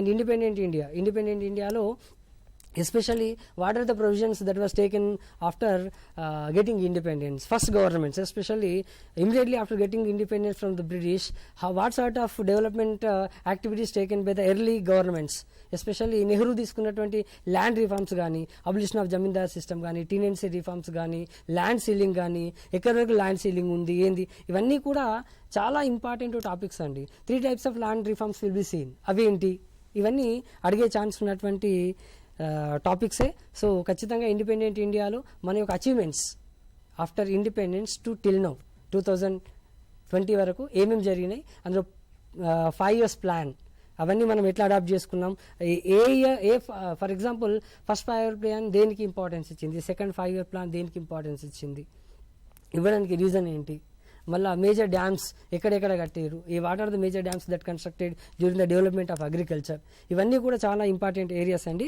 And independent ఇండియాలో especially what are the provisions that was taken after getting independence, first governments, especially immediately after getting independence from the British, what sort of development activities taken by the early governments, especially Nehru తీసుకున్నటువంటి land reforms కానీ, అబ్లిషన్ of Zamindar system కానీ, టీనెన్సీ reforms కానీ, land ceiling కానీ, ఎక్కడి వరకు land ceiling ఉంది ఏంది, ఇవన్నీ కూడా చాలా ఇంపార్టెంట్ టాపిక్స్ అండి. 3 types of land reforms will be seen. అవేంటి ఇవన్నీ అడిగే ఛాన్స్ ఉన్నటువంటి టాపిక్సే. సో ఖచ్చితంగా ఇండిపెండెంట్ ఇండియాలో మన యొక్క achievements after independence to till now 2020 వరకు ఏమేమి జరిగినాయి, అందులో 5 years ప్లాన్ అవన్నీ మనం ఎట్లా అడాప్ట్ చేసుకున్నాం, for example first 5 year plan దేనికి ఇంపార్టెన్స్ ఇచ్చింది, సెకండ్ 5 year ప్లాన్ దేనికి ఇంపార్టెన్స్ ఇచ్చింది, ఇవ్వడానికి రీజన్ ఏంటి, మళ్ళీ మేజర్ డ్యామ్స్ ఎక్కడెక్కడ కట్టారు, ఈ what are the major dams that constructed during the development of agriculture, ఇవన్నీ కూడా చాలా ఇంపార్టెంట్ ఏరియాస్ అండి.